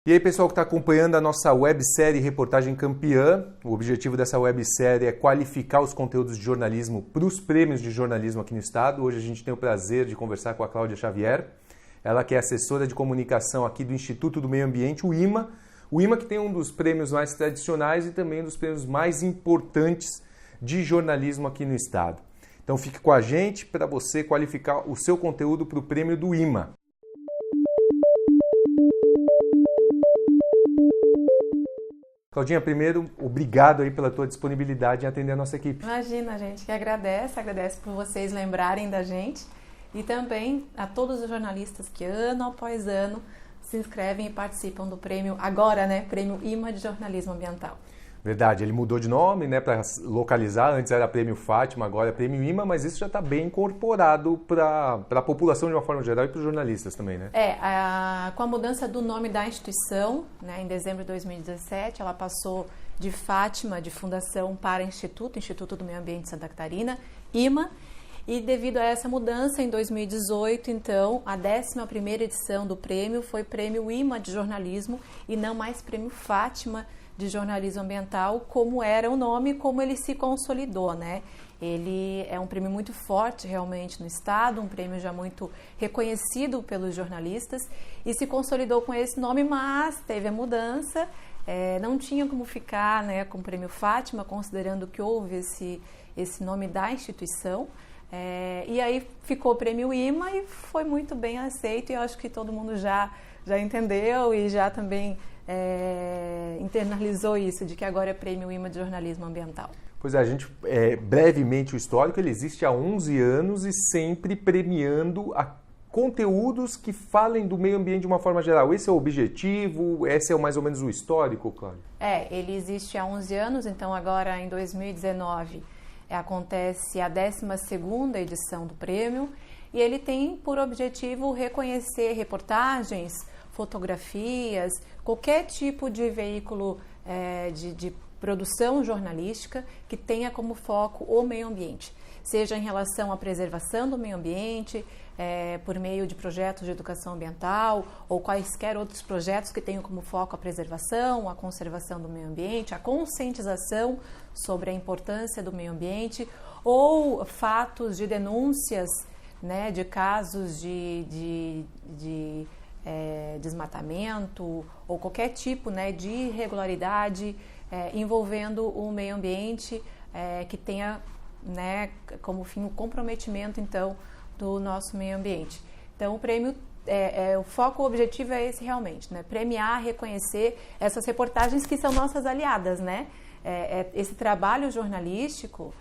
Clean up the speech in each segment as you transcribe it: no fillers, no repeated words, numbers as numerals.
E aí, pessoal que está acompanhando a nossa websérie Reportagem Campeã, o objetivo dessa websérie é qualificar os conteúdos de jornalismo para os prêmios de jornalismo aqui no estado. Hoje a gente tem o prazer de conversar com a Cláudia Xavier, ela que é assessora de comunicação aqui do Instituto do Meio Ambiente, o IMA. O IMA que tem um dos prêmios mais tradicionais e também um dos prêmios mais importantes de jornalismo aqui no estado. Então fique com a gente para você qualificar o seu conteúdo para o prêmio do IMA. Claudinha, primeiro, obrigado aí pela tua disponibilidade em atender a nossa equipe. Imagina, gente, que agradece por vocês lembrarem da gente e também a todos os jornalistas que ano após ano se inscrevem e participam do prêmio, agora, né, Prêmio IMA de Jornalismo Ambiental. Verdade, ele mudou de nome, né, para localizar, antes era Prêmio Fátima, agora é Prêmio IMA, mas isso já está bem incorporado para a população de uma forma geral e para os jornalistas também, né? Com a mudança do nome da instituição, né, em dezembro de 2017, ela passou de Fátima, de Fundação, para Instituto do Meio Ambiente de Santa Catarina, IMA, e devido a essa mudança, em 2018, então, a 11ª edição do prêmio foi Prêmio IMA de Jornalismo e não mais Prêmio Fátima de Jornalismo Ambiental, como era o nome, como ele se consolidou, né? Ele é um prêmio muito forte realmente no estado, um prêmio já muito reconhecido pelos jornalistas e se consolidou com esse nome, mas teve a mudança, não tinha como ficar, né, com o Prêmio Fátima, considerando que houve esse nome da instituição, e aí ficou o Prêmio IMA e foi muito bem aceito e eu acho que todo mundo já entendeu e já também internalizou isso, de que agora é Prêmio IMA de Jornalismo Ambiental. Pois é, a gente, brevemente o histórico, ele existe há 11 anos e sempre premiando conteúdos que falem do meio ambiente de uma forma geral. Esse é o objetivo, esse é mais ou menos o histórico, Cláudio? Ele existe há 11 anos, então agora em 2019 acontece a 12ª edição do prêmio e ele tem por objetivo reconhecer reportagens, fotografias, qualquer tipo de veículo de produção jornalística que tenha como foco o meio ambiente, seja em relação à preservação do meio ambiente, por meio de projetos de educação ambiental ou quaisquer outros projetos que tenham como foco a preservação, a conservação do meio ambiente, a conscientização sobre a importância do meio ambiente ou fatos de denúncias, né, de casos de desmatamento ou qualquer tipo, né, de irregularidade envolvendo o meio ambiente que tenha, né, como fim o comprometimento então do nosso meio ambiente. Então o prêmio, o foco, o objetivo é esse realmente, né, premiar, reconhecer essas reportagens que são nossas aliadas, né, esse trabalho jornalístico,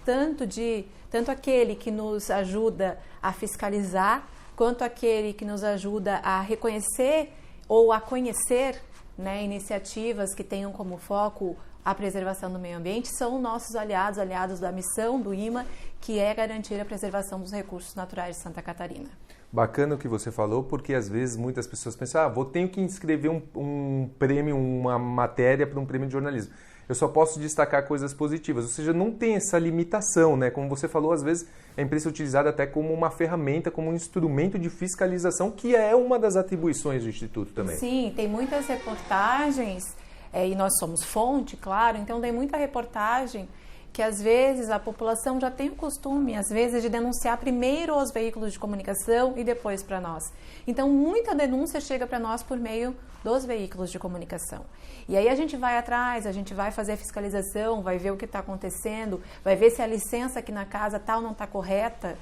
tanto aquele que nos ajuda a fiscalizar quanto aquele que nos ajuda a reconhecer ou a conhecer, né, iniciativas que tenham como foco a preservação do meio ambiente, são nossos aliados da missão do IMA, que é garantir a preservação dos recursos naturais de Santa Catarina. Bacana o que você falou, porque às vezes muitas pessoas pensam, tenho que inscrever um prêmio, uma matéria para um prêmio de jornalismo. Eu só posso destacar coisas positivas, ou seja, não tem essa limitação, né? Como você falou, às vezes a imprensa é utilizada até como uma ferramenta, como um instrumento de fiscalização, que é uma das atribuições do Instituto também. Sim, tem muitas reportagens, e nós somos fonte, claro, então tem muita reportagem que às vezes a população já tem o costume, às vezes, de denunciar primeiro aos veículos de comunicação e depois para nós. Então, muita denúncia chega para nós por meio dos veículos de comunicação. E aí a gente vai atrás, a gente vai fazer a fiscalização, vai ver o que está acontecendo, vai ver se a licença aqui na casa tal não está correta.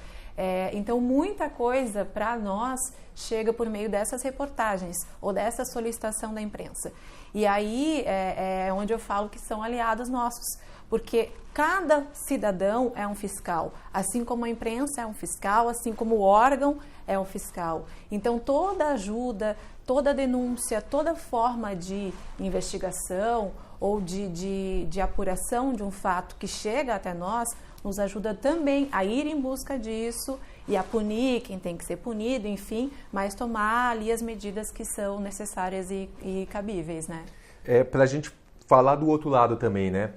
Então, muita coisa para nós chega por meio dessas reportagens ou dessa solicitação da imprensa. E aí é onde eu falo que são aliados nossos, porque cada cidadão é um fiscal, assim como a imprensa é um fiscal, assim como o órgão é um fiscal. Então, toda ajuda, toda denúncia, toda forma de investigação ou de apuração de um fato que chega até nós, nos ajuda também a ir em busca disso e a punir quem tem que ser punido, enfim, mas tomar ali as medidas que são necessárias e cabíveis, né? Para a gente falar do outro lado também, né?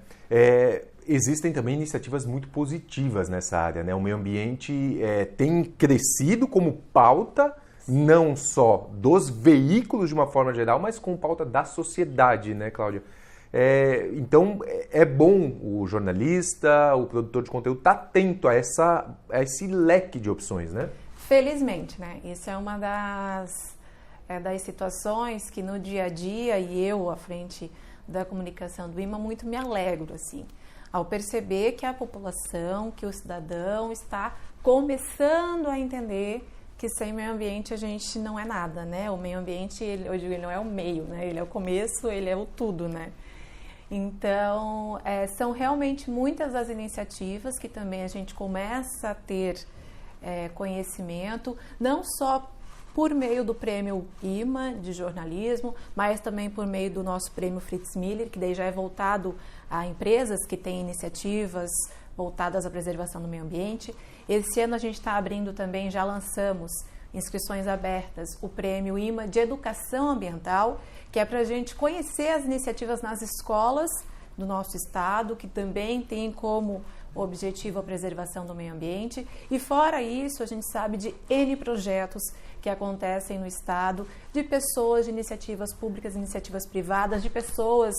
Existem também iniciativas muito positivas nessa área, né? O meio ambiente tem crescido como pauta não só dos veículos de uma forma geral, mas com pauta da sociedade, né, Cláudia? Então, é bom o jornalista, o produtor de conteúdo estar atento a esse leque de opções, né? Felizmente, né? Isso é uma das situações que no dia a dia, e eu à frente da comunicação do IMA, muito me alegro, assim, ao perceber que a população, que o cidadão está começando a entender que sem meio ambiente a gente não é nada, né? O meio ambiente, ele não é o meio, né? Ele é o começo, ele é o tudo, né? Então, são realmente muitas as iniciativas que também a gente começa a ter conhecimento, não só por meio do prêmio IMA de jornalismo, mas também por meio do nosso prêmio Fritz Miller, que daí já é voltado a empresas que têm iniciativas voltadas à preservação do meio ambiente. Esse ano a gente está abrindo também, já lançamos inscrições abertas, o prêmio IMA de Educação Ambiental, que é para a gente conhecer as iniciativas nas escolas do nosso estado, que também tem como objetivo a preservação do meio ambiente. E fora isso, a gente sabe de N projetos que acontecem no estado, de pessoas, de iniciativas públicas, iniciativas privadas, de pessoas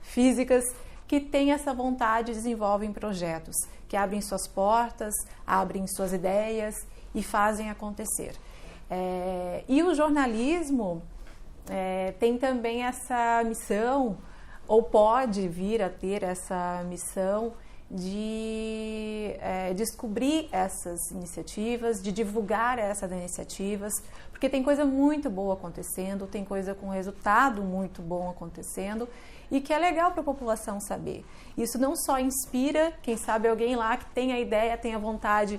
físicas que têm essa vontade e desenvolvem projetos, que abrem suas portas, abrem suas ideias e fazem acontecer. E o jornalismo tem também essa missão, ou pode vir a ter essa missão, de descobrir essas iniciativas, de divulgar essas iniciativas, porque tem coisa muito boa acontecendo, tem coisa com resultado muito bom acontecendo e que é legal para a população saber. Isso não só inspira, quem sabe alguém lá que tem a ideia, tem a vontade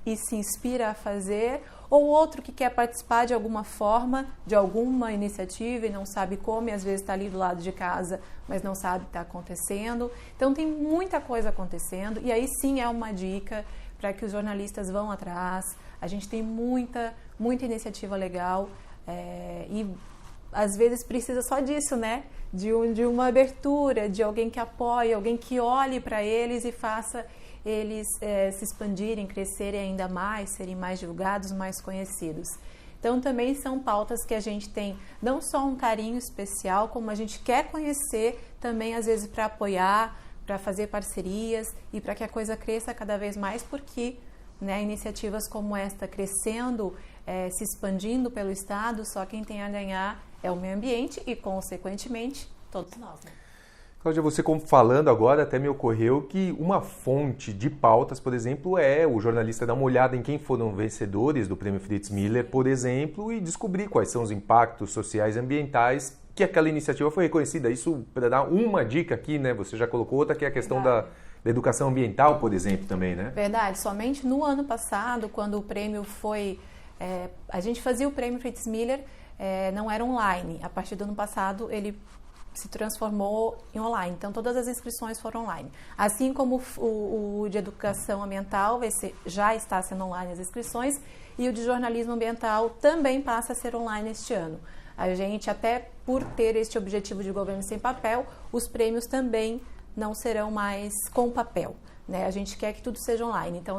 e se inspira a fazer, ou outro que quer participar de alguma forma, de alguma iniciativa e não sabe como, e às vezes está ali do lado de casa, mas não sabe o que está acontecendo. Então tem muita coisa acontecendo e aí sim é uma dica para que os jornalistas vão atrás. A gente tem muita iniciativa legal e às vezes precisa só disso, né? De uma abertura, de alguém que apoie, alguém que olhe para eles e faça eles se expandirem, crescerem ainda mais, serem mais divulgados, mais conhecidos. Então também são pautas que a gente tem não só um carinho especial, como a gente quer conhecer também às vezes para apoiar, para fazer parcerias e para que a coisa cresça cada vez mais, porque iniciativas como esta crescendo, se expandindo pelo estado, só quem tem a ganhar é o meio ambiente e consequentemente todos nós, né? Cláudia, você falando agora, até me ocorreu que uma fonte de pautas, por exemplo, é o jornalista dar uma olhada em quem foram vencedores do Prêmio Fritz Miller, por exemplo, e descobrir quais são os impactos sociais e ambientais que aquela iniciativa foi reconhecida. Isso para dar uma dica aqui, né? Você já colocou outra, que é a questão da educação ambiental, por exemplo, também, né? Verdade. Somente no ano passado, quando o prêmio foi... a gente fazia o Prêmio Fritz Miller, não era online. A partir do ano passado, ele se transformou em online, então todas as inscrições foram online. Assim como o de educação ambiental já está sendo online as inscrições, e o de jornalismo ambiental também passa a ser online este ano. A gente, até por ter este objetivo de governo sem papel, os prêmios também não serão mais com papel, né? A gente quer que tudo seja online, então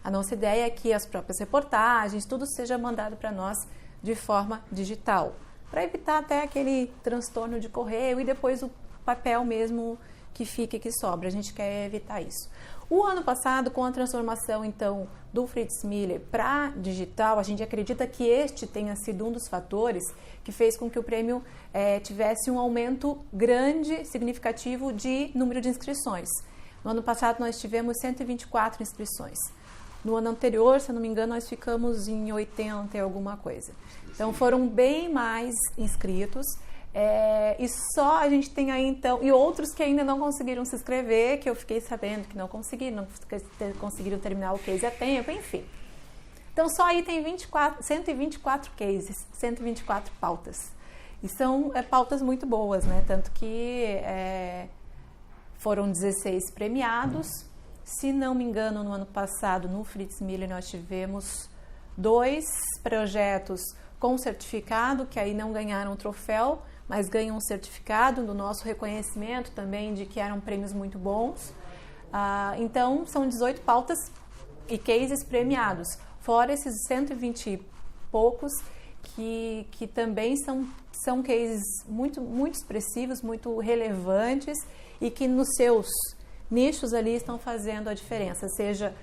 a nossa ideia é que as próprias reportagens, tudo seja mandado para nós de forma digital, para evitar até aquele transtorno de correio e depois o papel mesmo que fica e que sobra. A gente quer evitar isso. O ano passado, com a transformação, então, do Fritz Miller para digital, a gente acredita que este tenha sido um dos fatores que fez com que o prêmio tivesse um aumento grande, significativo de número de inscrições. No ano passado, nós tivemos 124 inscrições. No ano anterior, se eu não me engano, nós ficamos em 80 e alguma coisa. Então, foram bem mais inscritos. E só a gente tem aí, então... E outros que ainda não conseguiram se inscrever, que eu fiquei sabendo que não conseguiram terminar o case a tempo, enfim. Então, só aí tem 124 cases, 124 pautas. E são pautas muito boas, né? Tanto que foram 16 premiados. Se não me engano, no ano passado, no Fritz Miller, nós tivemos 2 projetos com certificado, que aí não ganharam o troféu, mas ganham um certificado do nosso reconhecimento também de que eram prêmios muito bons. Então, são 18 pautas e cases premiados. Fora esses 120 poucos que também são cases muito expressivos, muito relevantes e que nos seus nichos ali estão fazendo a diferença, seja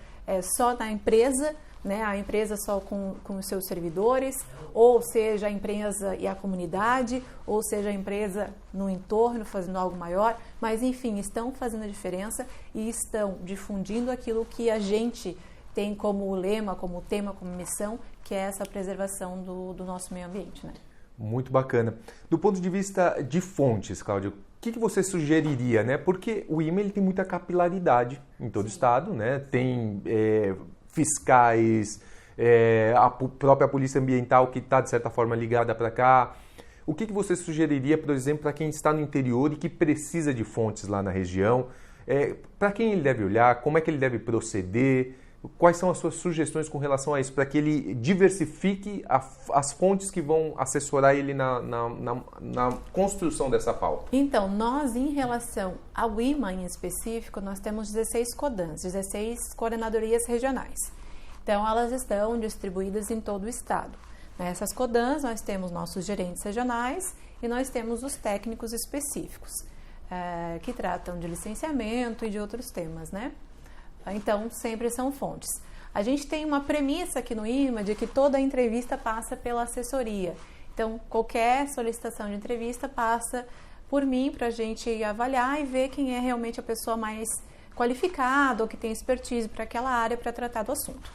só na empresa, né, a empresa só com os seus servidores, ou seja a empresa e a comunidade, ou seja a empresa no entorno fazendo algo maior, mas enfim, estão fazendo a diferença e estão difundindo aquilo que a gente tem como lema, como tema, como missão, que é essa preservação do nosso meio ambiente, né? Muito bacana. Do ponto de vista de fontes, Cláudia, o que você sugeriria, né? Porque o IMA ele tem muita capilaridade em todo o estado, né? Tem fiscais, a própria polícia ambiental que está, de certa forma, ligada para cá. O que você sugeriria, por exemplo, para quem está no interior e que precisa de fontes lá na região? Para quem ele deve olhar? Como é que ele deve proceder? Quais são as suas sugestões com relação a isso, para que ele diversifique as fontes que vão assessorar ele na construção dessa pauta? Então, nós, em relação ao IMA em específico, nós temos 16 CODANs, 16 coordenadorias regionais. Então, elas estão distribuídas em todo o estado. Nessas CODANs, nós temos nossos gerentes regionais e nós temos os técnicos específicos, que tratam de licenciamento e de outros temas, né? Então, sempre são fontes. A gente tem uma premissa aqui no IMA de que toda entrevista passa pela assessoria. Então, qualquer solicitação de entrevista passa por mim para a gente avaliar e ver quem é realmente a pessoa mais qualificada ou que tem expertise para aquela área para tratar do assunto.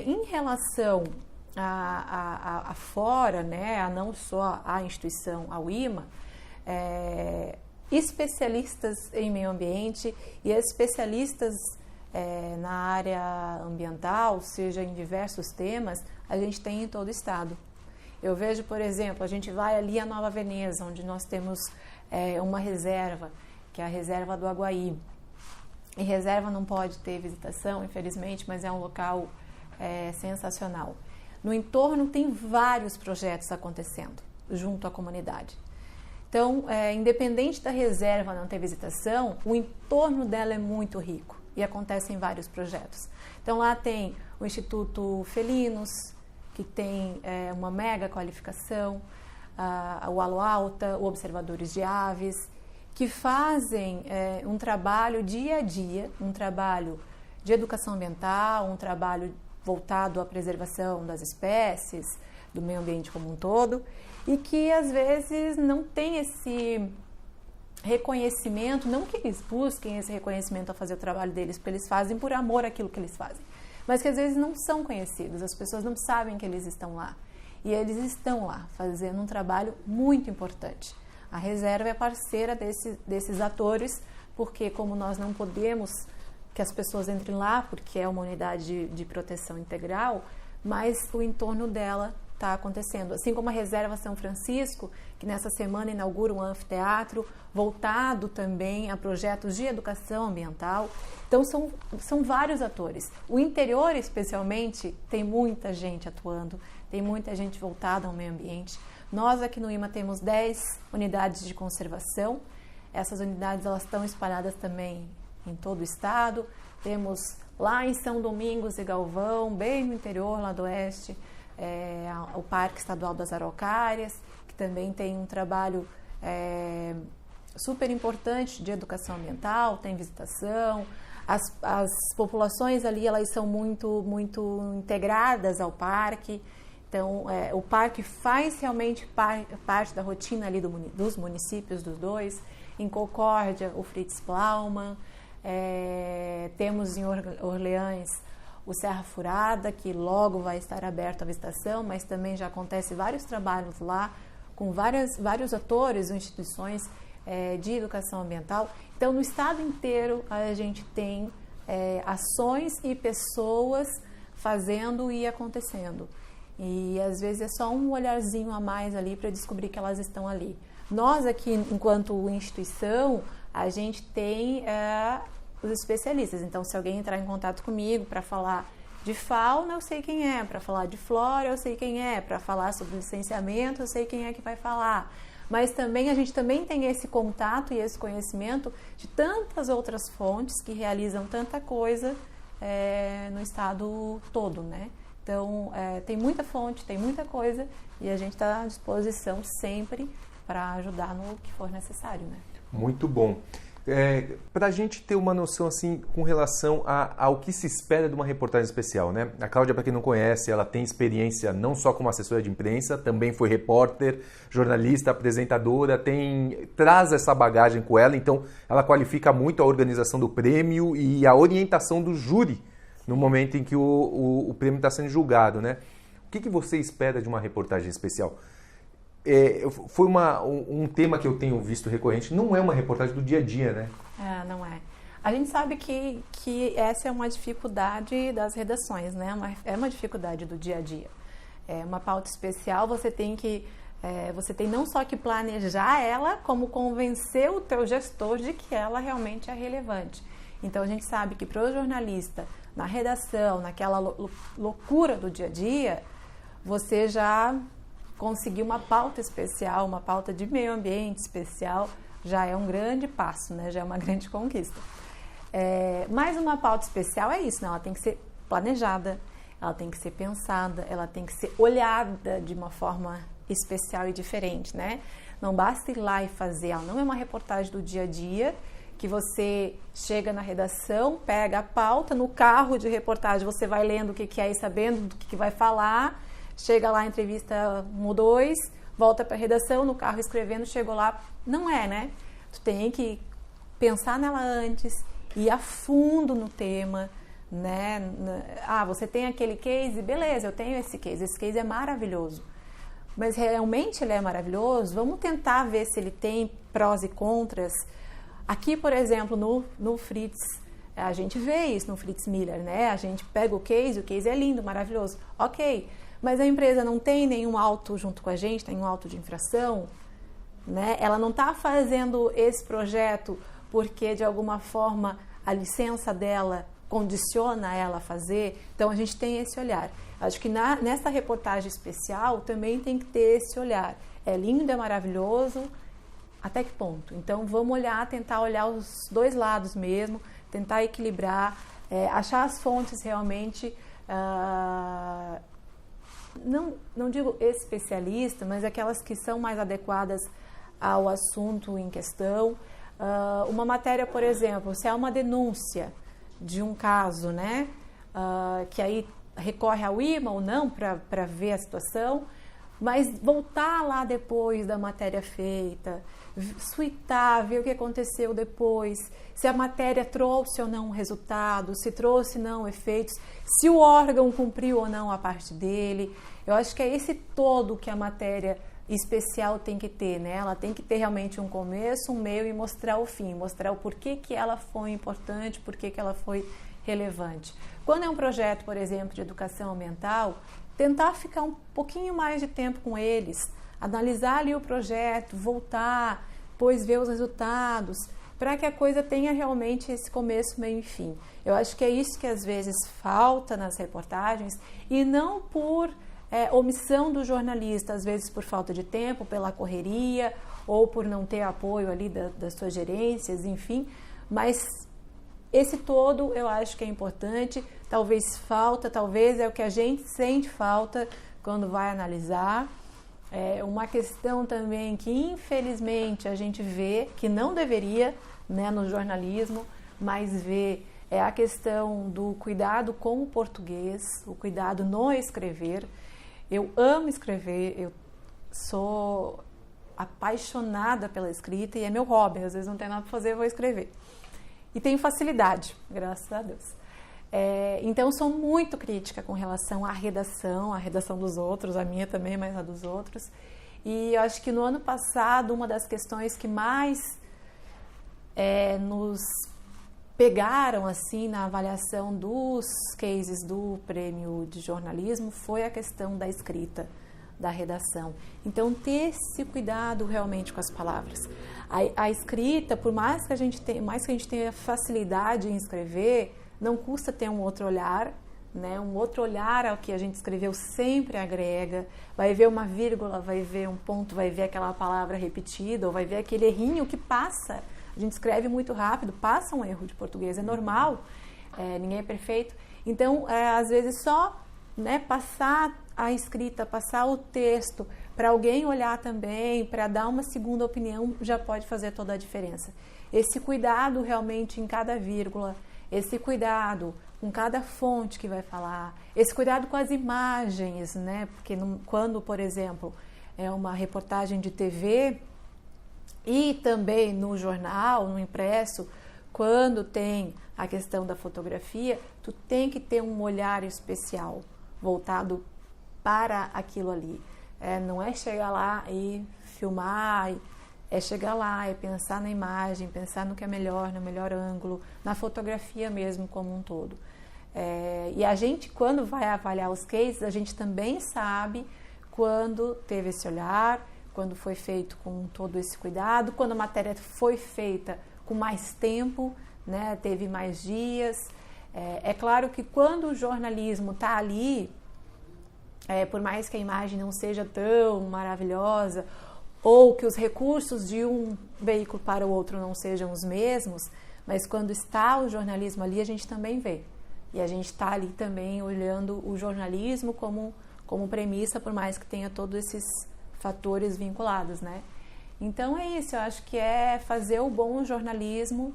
Em relação a fora, né, a não só a instituição, ao IMA, especialistas em meio ambiente e especialistas na área ambiental, seja em diversos temas, a gente tem em todo o estado. Eu vejo, por exemplo, a gente vai ali a Nova Veneza, onde nós temos uma reserva, que é a reserva do Aguaí. E reserva não pode ter visitação, infelizmente, mas é um local sensacional. No entorno tem vários projetos acontecendo junto à comunidade. Então, independente da reserva não ter visitação, o entorno dela é muito rico e acontecem vários projetos. Então, lá tem o Instituto Felinos, que tem uma mega qualificação, o Alo Alta, o Observadores de Aves, que fazem um trabalho dia a dia, um trabalho de educação ambiental, um trabalho voltado à preservação das espécies, do meio ambiente como um todo, e que às vezes não tem esse reconhecimento, não que eles busquem esse reconhecimento a fazer o trabalho deles, porque eles fazem por amor àquilo que eles fazem, mas que às vezes não são conhecidos, as pessoas não sabem que eles estão lá, e eles estão lá fazendo um trabalho muito importante. A reserva é parceira desses atores, porque como nós não podemos que as pessoas entrem lá, porque é uma unidade de proteção integral, mas o entorno dela está acontecendo. Assim como a Reserva São Francisco, que nessa semana inaugura um anfiteatro voltado também a projetos de educação ambiental. Então, são vários atores. O interior, especialmente, tem muita gente atuando, tem muita gente voltada ao meio ambiente. Nós aqui no IMA temos 10 unidades de conservação. Essas unidades elas estão espalhadas também em todo o estado. Temos lá em São Domingos e Galvão, bem no interior, lá do oeste, o Parque Estadual das Araucárias, que também tem um trabalho super importante de educação ambiental, tem visitação. As populações ali elas são muito integradas ao parque. Então, o parque faz realmente parte da rotina ali dos municípios dos dois. Em Concórdia, o Fritz Plaumann. Temos em Orleans o Serra Furada, que logo vai estar aberto à visitação, mas também já acontece vários trabalhos lá, com vários atores ou instituições de educação ambiental. Então, no estado inteiro, a gente tem ações e pessoas fazendo e acontecendo. E, às vezes, é só um olharzinho a mais ali para descobrir que elas estão ali. Nós, aqui, enquanto instituição, a gente tem os especialistas. Então, se alguém entrar em contato comigo para falar de fauna, eu sei quem é. Para falar de flora, eu sei quem é. Para falar sobre licenciamento, eu sei quem é que vai falar. Mas também, a gente também tem esse contato e esse conhecimento de tantas outras fontes que realizam tanta coisa no estado todo, né? Então, tem muita fonte, tem muita coisa e a gente está à disposição sempre para ajudar no que for necessário, né? Muito bom. Para a gente ter uma noção assim com relação ao que se espera de uma reportagem especial, né? A Cláudia, para quem não conhece, ela tem experiência não só como assessora de imprensa, também foi repórter, jornalista, apresentadora, traz essa bagagem com ela, então ela qualifica muito a organização do prêmio e a orientação do júri no momento em que o prêmio está sendo julgado, né? O que você espera de uma reportagem especial? Foi um tema que eu tenho visto recorrente, não é uma reportagem do dia a dia, né? Não é. A gente sabe que essa é uma dificuldade das redações, né? É uma dificuldade do dia a dia. Uma pauta especial, você tem não só que planejar ela, como convencer o teu gestor de que ela realmente é relevante. Então, a gente sabe que para o jornalista, na redação, naquela loucura do dia a dia, você já conseguir uma pauta especial, uma pauta de meio ambiente especial, já é um grande passo, né? Já é uma grande conquista. Mas uma pauta especial é isso, né? Ela tem que ser planejada, ela tem que ser pensada, ela tem que ser olhada de uma forma especial e diferente, né? Não basta ir lá e fazer, ela não é uma reportagem do dia a dia, que você chega na redação, pega a pauta, no carro de reportagem você vai lendo o que é e sabendo do que vai falar, chega lá, entrevista 1 ou 2, volta para a redação, no carro escrevendo, chegou lá. Não é, né? Tu tem que pensar nela antes, ir a fundo no tema, né? Você tem aquele case? Beleza, eu tenho esse case é maravilhoso. Mas realmente ele é maravilhoso? Vamos tentar ver se ele tem prós e contras. Aqui, por exemplo, no Fritz, a gente vê isso no Fritz Miller, né? A gente pega o case é lindo, maravilhoso. Ok, mas a empresa não tem nenhum auto junto com a gente, nenhum auto de infração, né? Ela não está fazendo esse projeto porque, de alguma forma, a licença dela condiciona ela a fazer. Então, a gente tem esse olhar. Acho que nessa reportagem especial também tem que ter esse olhar. É lindo, é maravilhoso, até que ponto? Então, vamos tentar olhar os dois lados mesmo, tentar equilibrar, achar as fontes realmente, não digo especialista, mas aquelas que são mais adequadas ao assunto em questão. Uma matéria, por exemplo, se há uma denúncia de um caso, né, que aí recorre ao IMA ou não para ver a situação, mas voltar lá depois da matéria feita, suitar, ver o que aconteceu depois, se a matéria trouxe ou não resultado, se trouxe ou não efeitos, se o órgão cumpriu ou não a parte dele. Eu acho que é esse todo que a matéria especial tem que ter, né? Ela tem que ter realmente um começo, um meio e mostrar o fim, mostrar o porquê que ela foi importante, porquê que ela foi relevante. Quando é um projeto, por exemplo, de educação ambiental, tentar ficar um pouquinho mais de tempo com eles, analisar ali o projeto, voltar, depois ver os resultados, para que a coisa tenha realmente esse começo, meio e fim. Eu acho que é isso que às vezes falta nas reportagens, e não por omissão do jornalista, às vezes por falta de tempo, pela correria, ou por não ter apoio ali das suas gerências, enfim, mas esse todo eu acho que é importante. Talvez é o que a gente sente falta quando vai analisar. Uma questão também que infelizmente a gente vê, que não deveria, né, no jornalismo, mas vê, é a questão do cuidado com o português, o cuidado no escrever. Eu amo escrever, eu sou apaixonada pela escrita e é meu hobby, às vezes não tem nada para fazer, eu vou escrever. E tenho facilidade, graças a Deus. Então, sou muito crítica com relação à redação dos outros, a minha também, mas a dos outros. E eu acho que no ano passado, uma das questões que mais nos pegaram assim na avaliação dos cases do prêmio de jornalismo foi a questão da escrita, da redação. Então, ter esse cuidado realmente com as palavras. A escrita, por mais que a gente tenha facilidade em escrever, não custa ter um outro olhar, né? Um outro olhar ao que a gente escreveu sempre agrega. Vai ver uma vírgula, vai ver um ponto, vai ver aquela palavra repetida, ou vai ver aquele errinho que passa. A gente escreve muito rápido, passa um erro de português, é normal, ninguém é perfeito. Então, às vezes, só né, passar a escrita, passar o texto para alguém olhar também, para dar uma segunda opinião, já pode fazer toda a diferença. Esse cuidado realmente em cada vírgula, esse cuidado com cada fonte que vai falar, esse cuidado com as imagens, né? Porque quando, por exemplo, é uma reportagem de TV e também no jornal, no impresso, quando tem a questão da fotografia, tu tem que ter um olhar especial voltado para aquilo ali. Não é chegar lá e filmar, é chegar lá, é pensar na imagem, pensar no que é melhor, no melhor ângulo, na fotografia mesmo como um todo. E a gente, quando vai avaliar os cases, a gente também sabe quando teve esse olhar, quando foi feito com todo esse cuidado, quando a matéria foi feita com mais tempo, né, teve mais dias. É claro que quando o jornalismo está ali, por mais que a imagem não seja tão maravilhosa, ou que os recursos de um veículo para o outro não sejam os mesmos, mas quando está o jornalismo ali, a gente também vê. E a gente está ali também olhando o jornalismo como premissa, por mais que tenha todos esses fatores vinculados, né? Então é isso, eu acho que é fazer o bom jornalismo,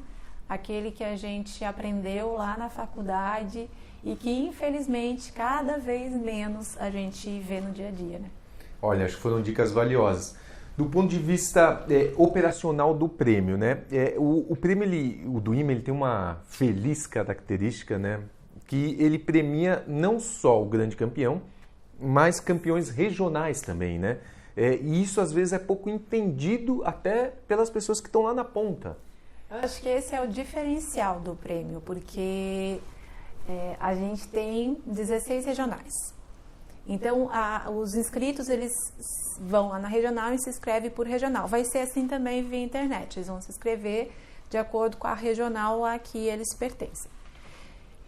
aquele que a gente aprendeu lá na faculdade e que, infelizmente, cada vez menos a gente vê no dia a dia, né? Olha, acho que foram dicas valiosas. Do ponto de vista operacional do prêmio, né? O prêmio, o do IMA, ele tem uma feliz característica, né? Que ele premia não só o grande campeão, mas campeões regionais também, né? E isso às vezes é pouco entendido até pelas pessoas que estão lá na ponta. Eu acho que esse é o diferencial do prêmio, porque a gente tem 16 regionais. Então, os inscritos, eles vão lá na regional e se inscrevem por regional. Vai ser assim também via internet, eles vão se inscrever de acordo com a regional a que eles pertencem.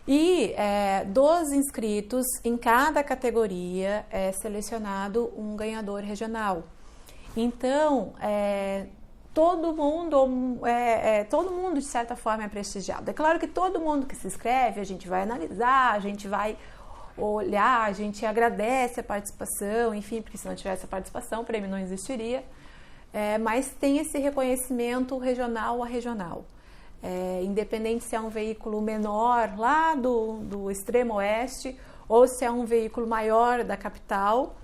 E dos inscritos, em cada categoria é selecionado um ganhador regional. Então, todo mundo, de certa forma, é prestigiado. É claro que todo mundo que se inscreve, a gente vai analisar, a gente vai olhar, a gente agradece a participação, enfim, porque se não tivesse a participação, o prêmio não existiria. Mas tem esse reconhecimento regional a regional. Independente se é um veículo menor lá do extremo oeste ou se é um veículo maior da capital,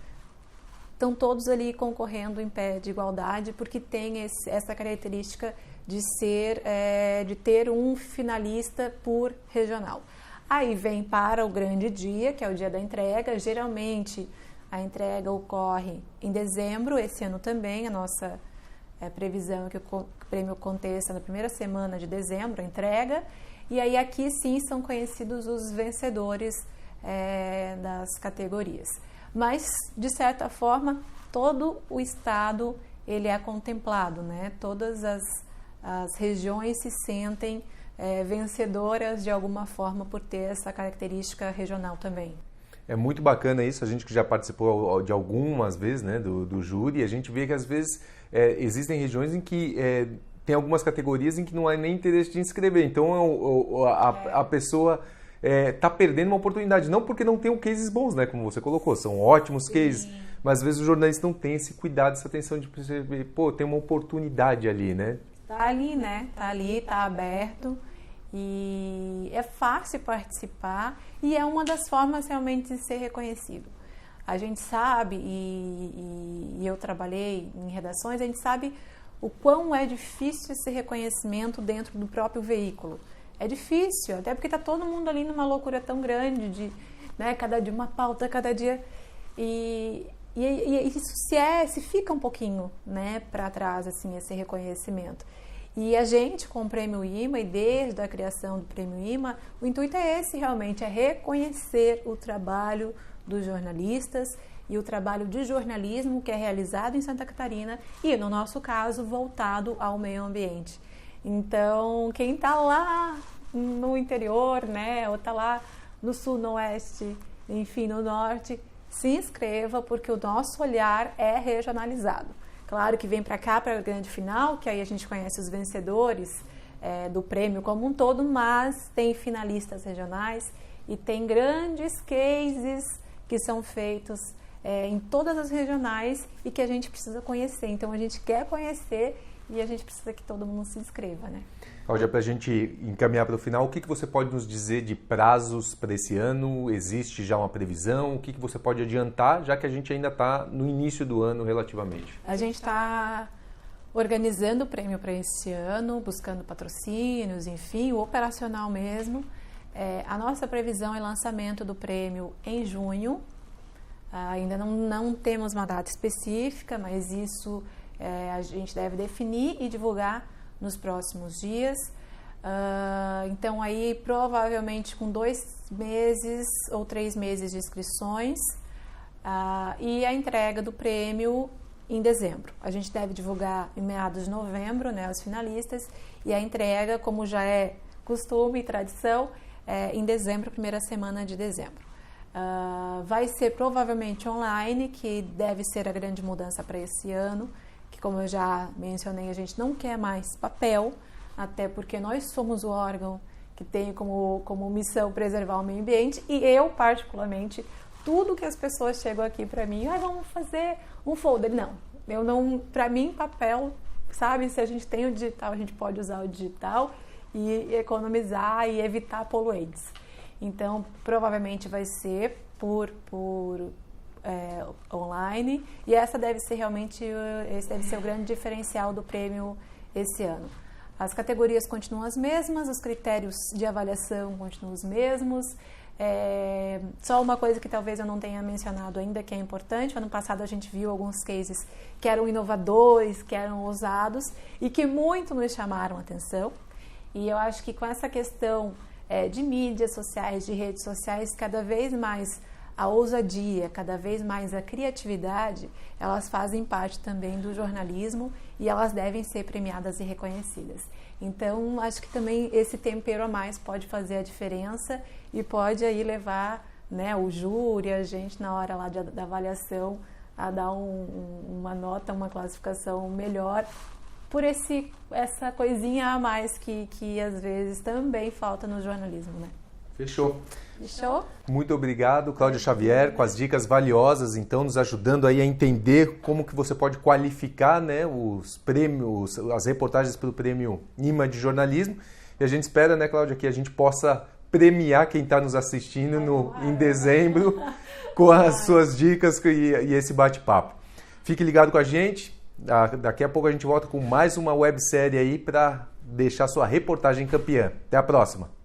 estão todos ali concorrendo em pé de igualdade, porque tem essa característica de ter um finalista por regional. Aí vem para o grande dia, que é o dia da entrega. Geralmente a entrega ocorre em dezembro, esse ano também, a nossa previsão é que o prêmio aconteça na primeira semana de dezembro, a entrega, e aí aqui sim são conhecidos os vencedores das categorias. Mas, de certa forma, todo o estado ele é contemplado, né? Todas as regiões se sentem vencedoras de alguma forma por ter essa característica regional também. É muito bacana isso, a gente que já participou de algumas vezes, né, do júri, a gente vê que às vezes existem regiões em que tem algumas categorias em que não há nem interesse de inscrever, então a pessoa está perdendo uma oportunidade, não porque não tem cases bons, né, como você colocou, são ótimos cases, mas às vezes os jornalistas não têm esse cuidado, essa atenção de perceber, tem uma oportunidade ali, né? Tá ali, né? Tá ali, tá aberto. E é fácil participar e é uma das formas realmente de ser reconhecido. A gente sabe, e eu trabalhei em redações, a gente sabe o quão é difícil esse reconhecimento dentro do próprio veículo. É difícil, até porque está todo mundo ali numa loucura tão grande de, né, cada dia uma pauta, cada dia... E isso se fica um pouquinho, né, para trás, assim, esse reconhecimento. E a gente, com o Prêmio IMA, e desde a criação do Prêmio IMA, o intuito é esse realmente, é reconhecer o trabalho dos jornalistas e o trabalho de jornalismo que é realizado em Santa Catarina e, no nosso caso, voltado ao meio ambiente. Então, quem está lá no interior, né, ou está lá no sul, no oeste, enfim, no norte, se inscreva, porque o nosso olhar é regionalizado. Claro que vem para cá, para a grande final, que aí a gente conhece os vencedores do prêmio como um todo, mas tem finalistas regionais e tem grandes cases que são feitos em todas as regionais e que a gente precisa conhecer. Então, a gente quer conhecer e a gente precisa que todo mundo se inscreva, né? Cláudia, para a gente encaminhar para o final, o que você pode nos dizer de prazos para esse ano? Existe já uma previsão? O que você pode adiantar, já que a gente ainda está no início do ano relativamente? A gente está organizando o prêmio para esse ano, buscando patrocínios, enfim, o operacional mesmo. A nossa previsão é lançamento do prêmio em junho. Ainda não temos uma data específica, mas isso a gente deve definir e divulgar nos próximos dias. Então, aí, provavelmente com 2 meses ou 3 meses de inscrições e a entrega do prêmio em dezembro. A gente deve divulgar em meados de novembro, né, os finalistas, e a entrega, como já é costume e tradição, em dezembro, primeira semana de dezembro. Vai ser provavelmente online, que deve ser a grande mudança para esse ano, que, como eu já mencionei, a gente não quer mais papel, até porque nós somos o órgão que tem como missão preservar o meio ambiente, e eu, particularmente, tudo que as pessoas chegam aqui para mim, vamos fazer um folder. Não, para mim, papel, sabe, se a gente tem o digital, a gente pode usar o digital e economizar e evitar poluentes. Então, provavelmente vai ser por online, e esse deve ser o grande diferencial do prêmio esse ano. As categorias continuam as mesmas, os critérios de avaliação continuam os mesmos. Só uma coisa que talvez eu não tenha mencionado ainda, que é importante: ano passado a gente viu alguns cases que eram inovadores, que eram ousados e que muito nos chamaram a atenção, e eu acho que com essa questão de mídias sociais, de redes sociais, cada vez mais a ousadia, cada vez mais a criatividade, elas fazem parte também do jornalismo e elas devem ser premiadas e reconhecidas. Então, acho que também esse tempero a mais pode fazer a diferença e pode aí levar, né, o júri, a gente na hora lá da avaliação, a dar uma nota, uma classificação melhor por essa coisinha a mais que às vezes também falta no jornalismo, né? Fechou. Fechou? Muito obrigado, Cláudia Xavier, com as dicas valiosas, então, nos ajudando aí a entender como que você pode qualificar, né, os prêmios, as reportagens pelo prêmio IMA de jornalismo. E a gente espera, né, Cláudia, que a gente possa premiar quem está nos assistindo em dezembro com as suas dicas e esse bate-papo. Fique ligado com a gente. Daqui a pouco a gente volta com mais uma websérie aí para deixar sua reportagem campeã. Até a próxima!